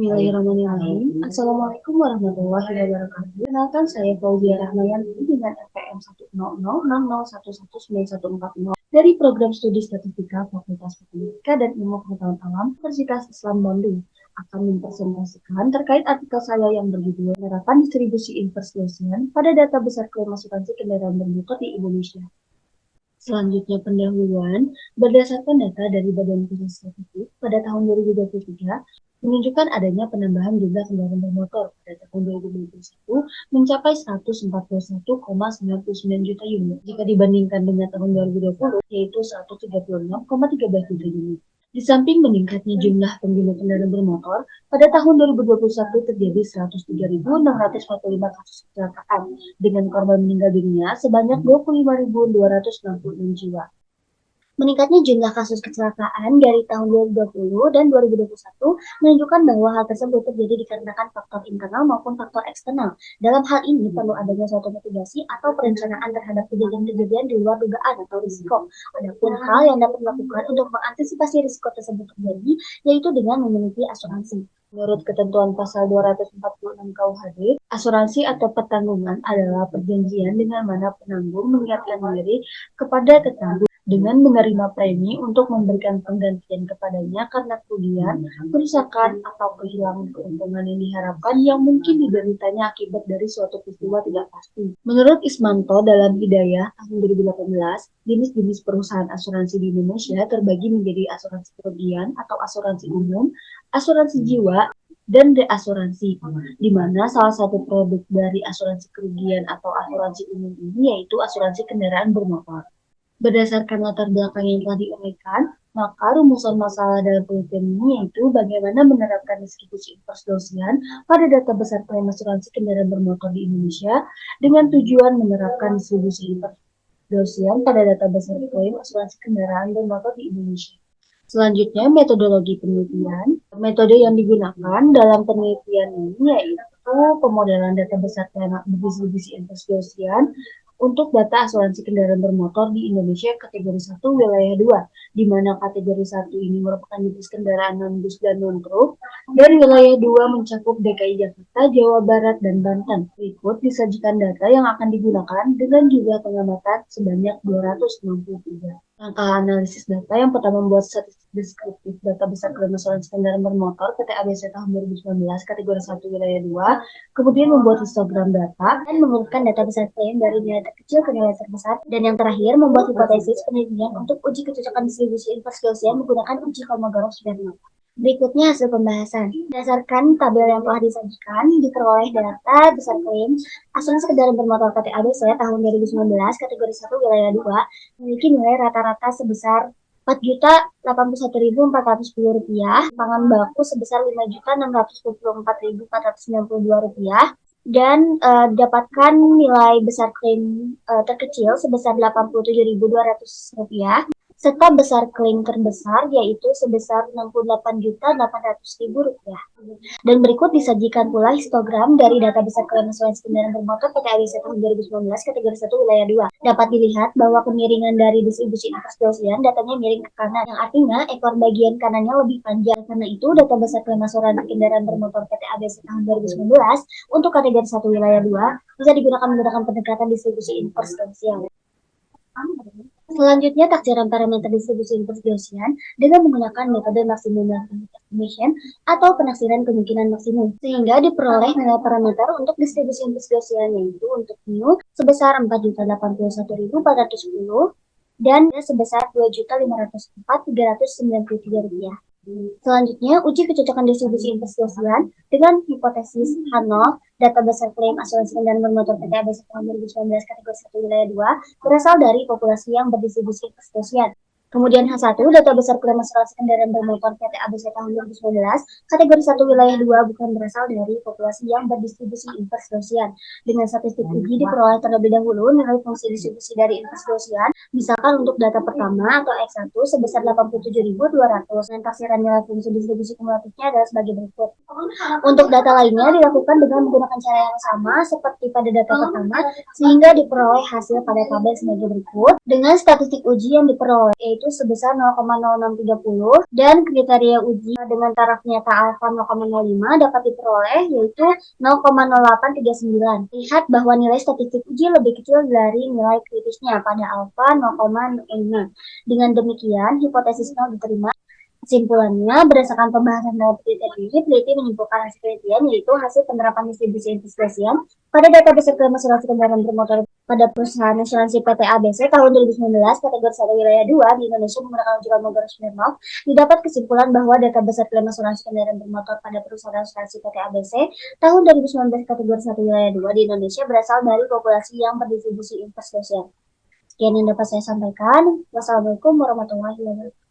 Bismillahirrahmanirrahim. Assalamualaikum warahmatullahi wabarakatuh. Kenalkan saya Fauzia Rahmayanti dengan NPM 1006011119140 dari Program Studi Statistika Fakultas Matematika dan Ilmu Pengetahuan Alam Universitas Islam Bandung akan mempresentasikan terkait artikel saya yang berjudul Penerapan Distribusi Inverse Gaussian pada data besar klaim asuransi kendaraan bermotor di Indonesia. Selanjutnya pendahuluan, berdasarkan data dari Badan Pusat Statistik pada tahun 2023, menunjukkan adanya penambahan jumlah kendaraan bermotor pada tahun 2021 mencapai 141,99 juta unit jika dibandingkan dengan tahun 2020 yaitu 136,13 juta unit. Di samping meningkatnya jumlah pengguna kendaraan bermotor, pada tahun 2021 terjadi 103.645 kasus kecelakaan dengan korban meninggal dunia sebanyak 25.266 jiwa. Meningkatnya jumlah kasus kecelakaan dari tahun 2020 dan 2021 menunjukkan bahwa hal tersebut terjadi dikarenakan faktor internal maupun faktor eksternal. Dalam hal ini perlu adanya suatu mitigasi atau perencanaan terhadap kejadian-kejadian di luar dugaan atau risiko. Adapun hal yang dapat dilakukan untuk mengantisipasi risiko tersebut terjadi yaitu dengan memiliki asuransi. Menurut ketentuan pasal 246 KUHD, asuransi atau pertanggungan adalah perjanjian dengan mana penanggung mengingatkan diri kepada tetangga dengan menerima premi untuk memberikan penggantian kepadanya karena kerugian, kerusakan, atau kehilangan keuntungan yang diharapkan yang mungkin dideritanya akibat dari suatu peristiwa tidak pasti. Menurut Ismanto dalam Hidayah tahun 2018, jenis-jenis perusahaan asuransi di Indonesia terbagi menjadi asuransi kerugian atau asuransi umum, asuransi jiwa, dan reasuransi, di mana salah satu produk dari asuransi kerugian atau asuransi umum ini yaitu asuransi kendaraan bermotor. Berdasarkan latar belakang yang telah diuraikan, maka rumusan masalah dalam penelitian ini yaitu bagaimana menerapkan distribusi inverse Gaussian pada data besar klaim asuransi kendaraan bermotor di Indonesia dengan tujuan menerapkan distribusi inverse Gaussian pada data besar klaim asuransi kendaraan bermotor di Indonesia. Selanjutnya, metodologi penelitian. Metode yang digunakan dalam penelitian ini yaitu pemodelan data besar klaim distribusi inverse Gaussian untuk data asuransi kendaraan bermotor di Indonesia kategori 1 wilayah 2, di mana kategori 1 ini merupakan jenis kendaraan non-bus dan non-truk, dan wilayah 2 mencakup DKI Jakarta, Jawa Barat, dan Banten. Berikut disajikan data yang akan digunakan dengan jumlah pengamatan sebanyak 263. Langkah analisis data yang pertama membuat statistik deskriptif data besar klaim asuransi kendaraan bermotor PT ABC tahun 2019 kategori 1 wilayah 2, kemudian membuat histogram data dan mengurutkan data besar klaim dari nilai terkecil ke nilai terbesar, dan yang terakhir membuat hipotesis penelitian untuk uji kecocokan distribusi inverse Gaussian menggunakan uji Kolmogorov-Smirnov. Berikutnya hasil pembahasan. Berdasarkan tabel yang telah disajikan, diperoleh data besar klaim asuransi kendaraan bermotor PT ABC tahun 2019 kategori 1 wilayah 2 memiliki nilai rata-rata sebesar Rp4.081.410, pangan baku sebesar Rp5.624.492, dan dapatkan nilai besar klaim terkecil sebesar Rp87.200, serta besar klaim terbesar yaitu sebesar Rp68.800.000. Dan berikut disajikan pula histogram dari data besar klaim asuransi kendaraan bermotor PT ABC tahun 2019 kategori 1 wilayah 2. Dapat dilihat bahwa kemiringan dari distribusi inverse Gaussian datanya miring ke kanan, yang artinya ekor bagian kanannya lebih panjang. Karena itu, data besar klaim asuransi kendaraan bermotor PT ABC tahun 2019 untuk kategori 1 wilayah 2 bisa digunakan menggunakan pendekatan distribusi inverse Gaussian. Selanjutnya, taksiran parameter distribusi inverse Gaussian dengan menggunakan metode maksimum estimation atau penaksiran kemungkinan maksimum, sehingga diperoleh nilai parameter untuk distribusi inverse Gaussian yaitu untuk mu sebesar 4.081.410 dan sebesar Rp2.504.393. Selanjutnya, uji kecocokan distribusi inverse Gaussian dengan hipotesis H0 data besar klaim asuransi kendaraan bermotor PT ABC tahun 2019 kategori 1 wilayah 2 berasal dari populasi yang berdistribusi inverse Gaussian. Kemudian H1 data besar klaim asuransi kendaraan bermotor PT ABC tahun 2019 kategori 1 wilayah 2 bukan berasal dari populasi yang berdistribusi inverse Gaussian. Dengan statistik uji diperoleh terlebih dahulu nilai fungsi distribusi dari inverse Gaussian, misalkan untuk data pertama atau X1 sebesar 87.200, dan taksiran nilai fungsi distribusi kumulatifnya adalah sebagai berikut. Untuk data lainnya dilakukan dengan menggunakan cara yang sama seperti pada data pertama, sehingga diperoleh hasil pada tabel sebagai berikut. Dengan statistik uji yang diperoleh yaitu yaitu sebesar 0,0630 dan kriteria uji dengan taraf nyata alfa 0,05 dapat diperoleh yaitu 0,0839. Lihat bahwa nilai statistik uji lebih kecil dari nilai kritisnya pada alfa 0,05. Dengan demikian, hipotesis 0 diterima. Kesimpulannya, berdasarkan pembahasan dalam penelitian ini, peneliti menyimpulkan hasil penelitian yaitu hasil penerapan distribusi investigasian pada database klaim asuransi kendaraan bermotor pada perusahaan asuransi PT ABC tahun 2019 kategori 1 wilayah 2 di Indonesia menggunakan rujukan model Smirnov. Didapat kesimpulan bahwa database klaim asuransi kendaraan bermotor pada perusahaan asuransi PT ABC tahun 2019 kategori 1 wilayah 2 di Indonesia berasal dari populasi yang berdistribusi investigasian. Sekian yang dapat saya sampaikan. Wassalamualaikum warahmatullahi wabarakatuh.